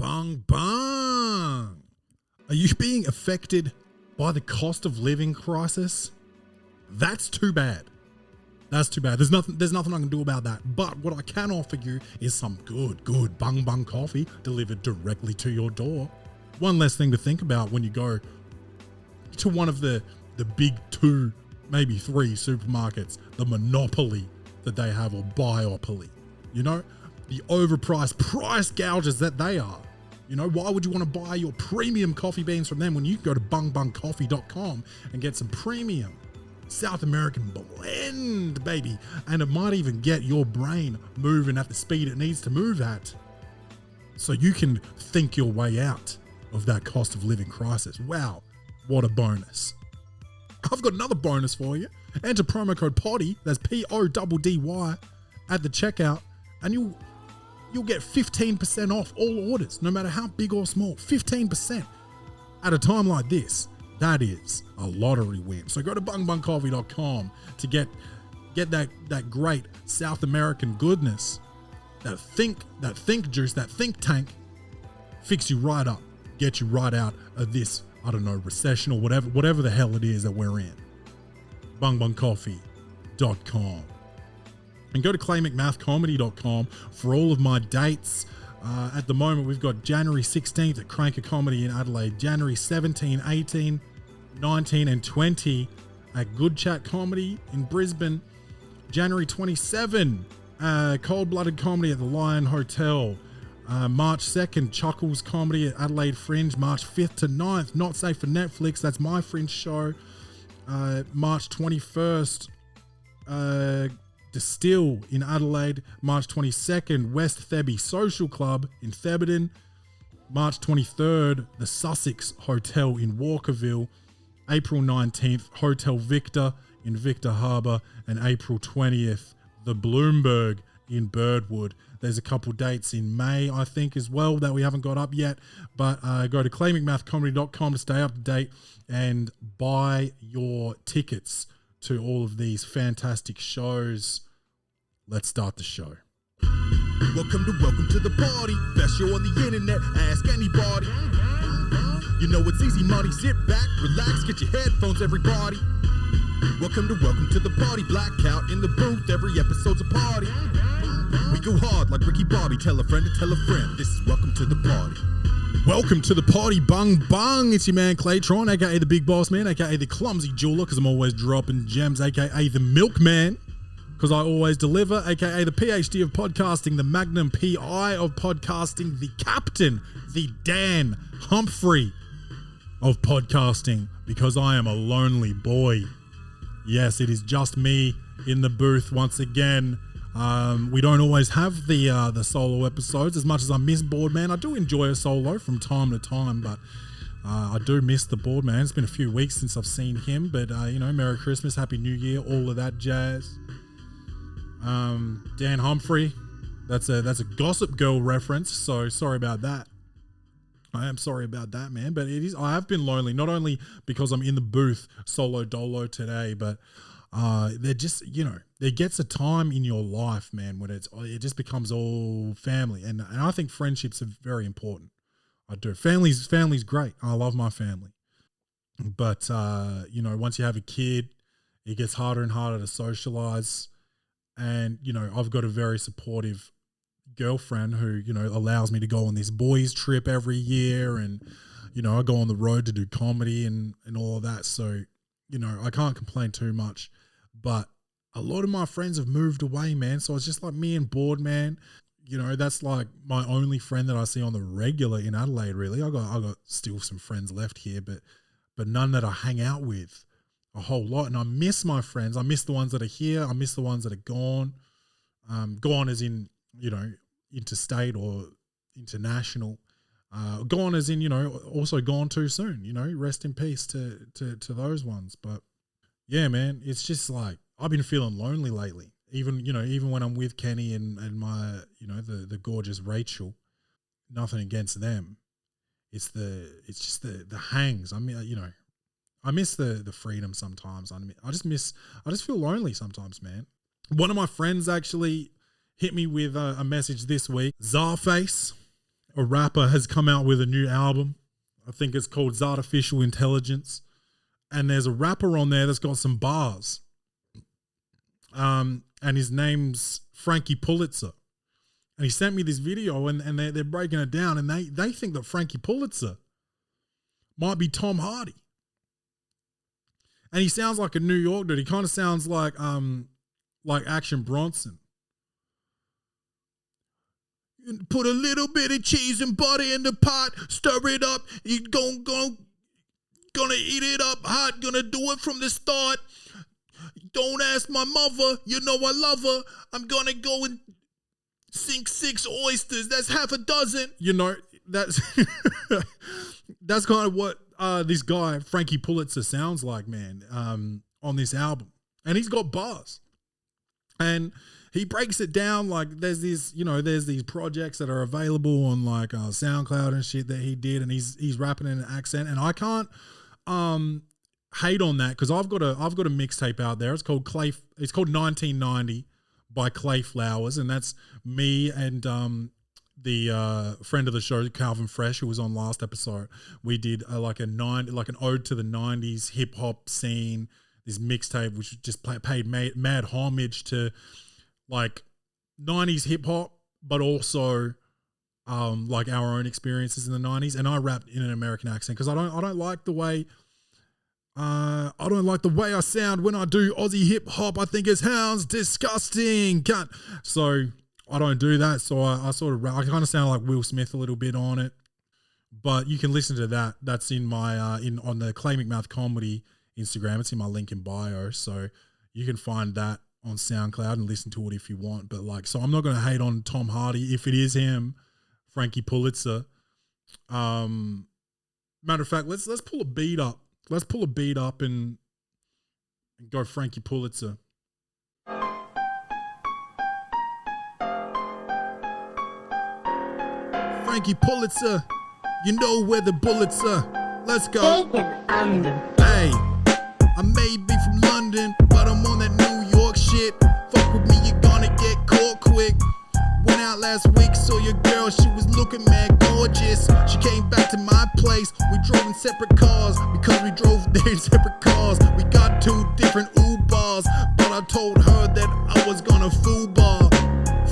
bung, bung. Are you being affected by the cost of living crisis? That's too bad. That's too bad. There's nothing I can do about that. But what I can offer you is some good bung bung coffee delivered directly to your door. One less thing to think about when you go to one of the big 2, maybe 3 supermarkets, the monopoly that they have, or biopoly. You know, the overpriced price gouges that they are. You know, why would you want to buy your premium coffee beans from them when you can go to bungbungcoffee.com and get some premium South American blend, baby? And it might even get your brain moving at the speed it needs to move at, so you can think your way out of that cost of living crisis. Wow, what a bonus. I've got another bonus for you. Enter promo code Poddy, that's PODDY, at the checkout, and you'll get 15% off all orders, no matter how big or small. 15% at a time like this. That is a lottery win. So go to bungbungcoffee.com to get that great South American goodness, that think juice, that think tank, fix you right up, get you right out of this, I don't know, recession or whatever the hell it is that we're in. bungbungcoffee.com. And go to claymcmathcomedy.com for all of my dates. At the moment, we've got January 16th at Cranker Comedy in Adelaide, January 17, 18, 19, and 20 at Good Chat Comedy in Brisbane, January 27, Cold Blooded Comedy at the Lion Hotel, March 2nd, Chuckles Comedy at Adelaide Fringe, March 5th to 9th, Not Safe for Netflix, that's my Fringe show, March 21st, Distill in Adelaide, March 22nd, West Thebby Social Club in Thebarton, March 23rd, the Sussex Hotel in Walkerville, April 19th, Hotel Victor in Victor Harbour, and April 20th, the Bloomberg in Birdwood. There's a couple dates in May, I think, as well that we haven't got up yet, but go to claymcmathcomedy.com to stay up to date and buy your tickets to all of these fantastic shows. Let's start the show. Welcome to the party. Best show on the internet. Ask anybody. You know it's easy money. Sit back, relax, get your headphones, everybody. Welcome to the party. Blackout in the booth. Every episode's a party. We go hard like Ricky Bobby. Tell a friend to tell a friend. This is welcome to the party. Welcome to the party, bung bung. It's your man Claytron, aka the Big Boss Man, aka the Clumsy Jeweler, because I'm always dropping gems, aka the Milkman, because I always deliver, aka the PhD of podcasting, the Magnum PI of podcasting, the Captain, the Dan Humphrey of podcasting, because I am a lonely boy. Yes, it is just me in the booth once again. We don't always have the solo episodes. As much as I miss Boardman, I do enjoy a solo from time to time, but I do miss the Boardman. It's been a few weeks since I've seen him, but you know, Merry Christmas, Happy New Year, all of that jazz. Dan Humphrey, that's a Gossip Girl reference, so sorry about that. I am sorry about that, man, but I have been lonely, not only because I'm in the booth solo dolo today, but they're just, you know, there gets a time in your life, man, when it just becomes all family, and I think friendships are very important. I do. Family's great. I love my family, but you know, once you have a kid, it gets harder and harder to socialize, and you know, I've got a very supportive girlfriend who, you know, allows me to go on this boys trip every year, and you know, I go on the road to do comedy and all of that, so you know, I can't complain too much. But a lot of my friends have moved away, man. So it's just like me and Boardman. You know, that's like my only friend that I see on the regular in Adelaide, really. I got still some friends left here, but none that I hang out with a whole lot. And I miss my friends. I miss the ones that are here. I miss the ones that are gone. Gone as in, you know, interstate or international. Gone as in, you know, also gone too soon. You know, rest in peace to those ones. But yeah, man, it's just like I've been feeling lonely lately. Even when I'm with Kenny and my, you know, the gorgeous Rachel, nothing against them. It's just the hangs. I mean, you know, I miss the freedom sometimes. I just feel lonely sometimes, man. One of my friends actually hit me with a message this week. Czarface a rapper has come out with a new album. I think it's called Artificial Intelligence. And there's a rapper on there that's got some bars. And his name's Frankie Pulitzer. And he sent me this video and they're breaking it down, and they think that Frankie Pulitzer might be Tom Hardy. And he sounds like a New York dude. He kind of sounds like Action Bronson. Put a little bit of cheese and butter in the pot, stir it up. You gonna eat it up hot. Gonna do it from the start. Don't ask my mother. You know I love her. I'm gonna go and sink 6 oysters. That's half a dozen. You know, that's that's kind of what this guy Frankie Pulitzer sounds like, man. On this album, and he's got bars, and he breaks it down like there's these projects that are available on like SoundCloud and shit that he did, and he's rapping in an accent, and I can't hate on that because I've got a mixtape out there. It's called 1990 by Clay Flowers, and that's me and the friend of the show Calvin Fresh, who was on last episode. We did like an ode to the 90s hip hop scene. This mixtape which just paid mad homage to like 90s hip hop, but also like our own experiences in the 90s. And I rapped in an American accent because I don't like the way I sound when I do Aussie hip hop. I think it sounds disgusting, cunt. So I don't do that. So I sort of I kind of sound like Will Smith a little bit on it. But you can listen to that. That's in my on the Clay McMouth Comedy Instagram. It's in my link in bio. So you can find that on SoundCloud and listen to it if you want. But like, so I'm not going to hate on Tom Hardy if it is him, Frankie Pulitzer. Matter of fact, let's pull a beat up. Let's pull a beat up and go Frankie Pulitzer. Frankie Pulitzer, you know where the bullets are. Let's go. Hey, I may be from London, but I'm on that New York shit. Fuck with me, you're gonna get caught quick. Went out last week, saw your girl, she was looking mad gorgeous. She came back to my place, we drove in separate cars. Because we drove there in separate cars, we got 2 different Ubers. But I told her that I was gonna foobar.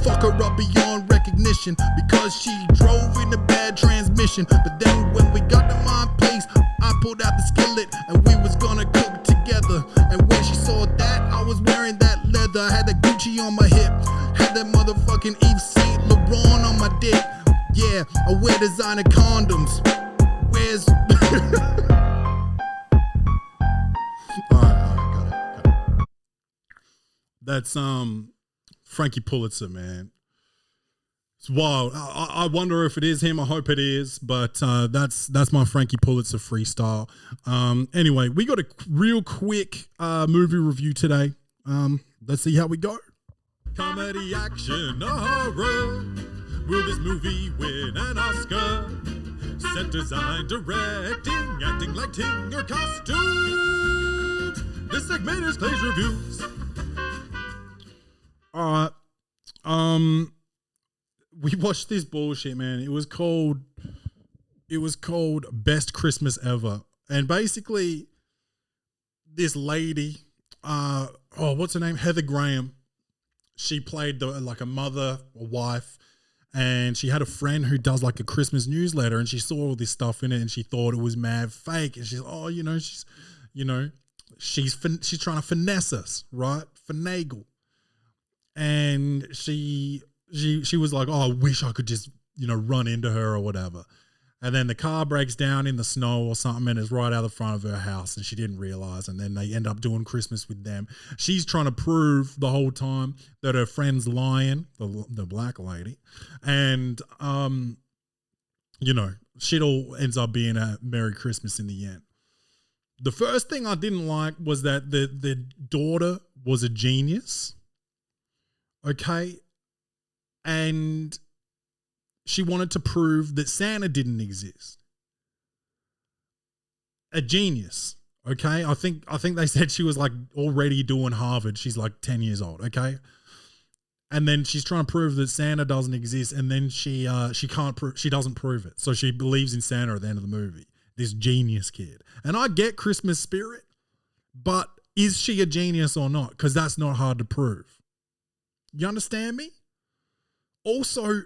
Fuck her up beyond recognition, because she drove in a bad transmission. But then when we got to my place, I pulled out the skillet and we was gonna cook together. And when she saw that, I was wearing that leather. I had the Gucci on my hip, had that motherfucking Yves Saint Laurent on my dick. Yeah, I wear designer condoms. Where's Alright, got it. That's Frankie Pulitzer, man. It's wild. I wonder if it is him. I hope it is, but that's my Frankie Pulitzer freestyle. Anyway, we got a real quick movie review today. Let's see how we go. Comedy, action, or horror. Will this movie win an Oscar? Set design, directing, acting, lighting, or costumes? This segment is Clay's Reviews. We watched this bullshit, man. It was called Best Christmas Ever. And basically this lady, what's her name? Heather Graham. She played a mother, a wife, and she had a friend who does like a Christmas newsletter, and she saw all this stuff in it and she thought it was mad fake. And she's, she's trying to finesse us, right? Finagle. And she was like, oh, I wish I could just, run into her or whatever. And then the car breaks down in the snow or something and is right out the front of her house, and she didn't realize. And then they end up doing Christmas with them. She's trying to prove the whole time that her friend's lying, the black lady. And, shit all ends up being a Merry Christmas in the end. The first thing I didn't like was that the daughter was a genius. Okay. And she wanted to prove that Santa didn't exist. A genius. Okay. I think they said she was like already doing Harvard. She's like 10 years old. Okay. And then she's trying to prove that Santa doesn't exist, and then she doesn't prove it. So she believes in Santa at the end of the movie. This genius kid. And I get Christmas spirit, but is she a genius or not? Because that's not hard to prove. You understand me? Also,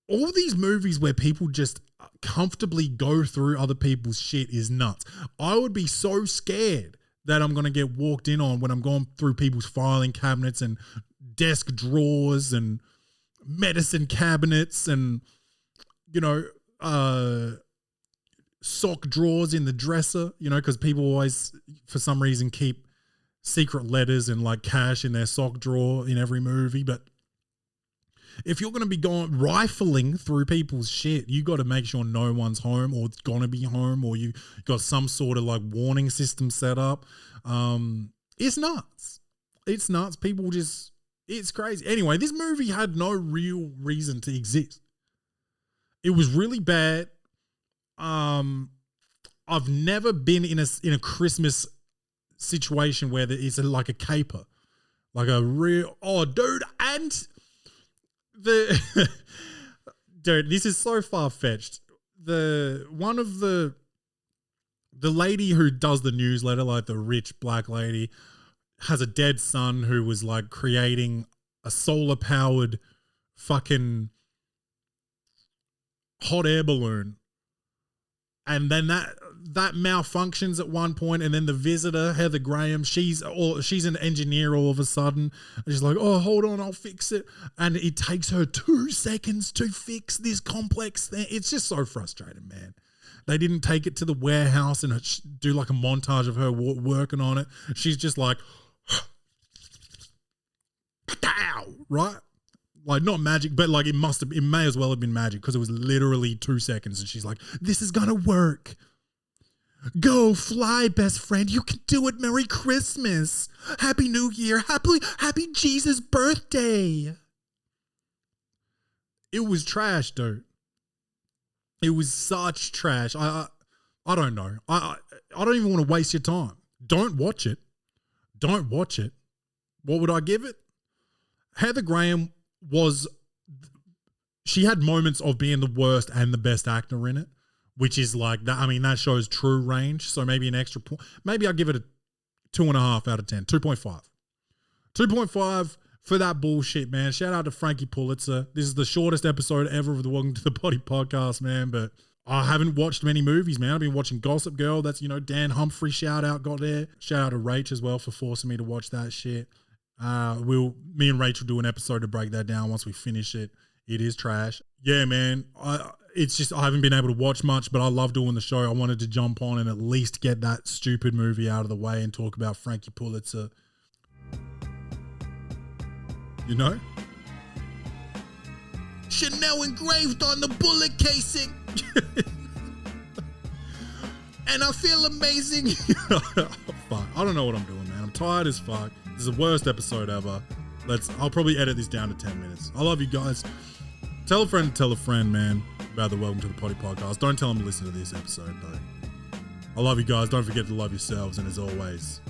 all these movies where people just comfortably go through other people's shit is nuts. I would be so scared that I'm going to get walked in on when I'm going through people's filing cabinets and desk drawers and medicine cabinets and, sock drawers in the dresser, because people always, for some reason, keep secret letters and like cash in their sock drawer in every movie. But if you're going to be going rifling through people's shit, you got to make sure no one's home or it's going to be home, or you got some sort of like warning system set up. It's nuts. It's nuts. People just, it's crazy. Anyway, this movie had no real reason to exist. It was really bad. I've never been in a Christmas situation where there is like a caper, like a real, dude, and dude, this is so far-fetched. One of the lady who does the newsletter, like the rich black lady, has a dead son who was like creating a solar-powered fucking hot air balloon. And then that malfunctions at one point, and then the visitor, Heather Graham, she's an engineer all of a sudden. And she's like, oh, hold on, I'll fix it. And it takes her 2 seconds to fix this complex thing. It's just so frustrating, man. They didn't take it to the warehouse and do like a montage of her working on it. She's just like, right? Like, not magic, but like it may as well have been magic because it was literally 2 seconds. And she's like, this is going to work. Go fly, best friend. You can do it. Merry Christmas. Happy New Year. Happy Jesus birthday. It was trash, dude. It was such trash. I don't know. I don't even want to waste your time. Don't watch it. Don't watch it. What would I give it? Heather Graham she had moments of being the worst and the best actor in it, which is like that. I mean, that shows true range. So maybe an extra point. Maybe I'll give it a 2.5 out of 10, 2.5. 2.5 for that bullshit, man. Shout out to Frankie Pulitzer. This is the shortest episode ever of the Welcome to the Poddy podcast, man. But I haven't watched many movies, man. I've been watching Gossip Girl. That's, Dan Humphrey shout out got there. Shout out to Rach as well for forcing me to watch that shit. Me and Rachel do an episode to break that down once we finish it. It is trash. Yeah, man. It's just, I haven't been able to watch much, but I love doing the show. I wanted to jump on and at least get that stupid movie out of the way and talk about Frankie Pulitzer. Chanel engraved on the bullet casing. And I feel amazing. Fuck. I don't know what I'm doing, man. I'm tired as fuck. This is the worst episode ever. I'll probably edit this down to 10 minutes. I love you guys. Tell a friend, man, about the Welcome to the Poddy podcast. Don't tell them to listen to this episode, though. I love you guys. Don't forget to love yourselves. And as always,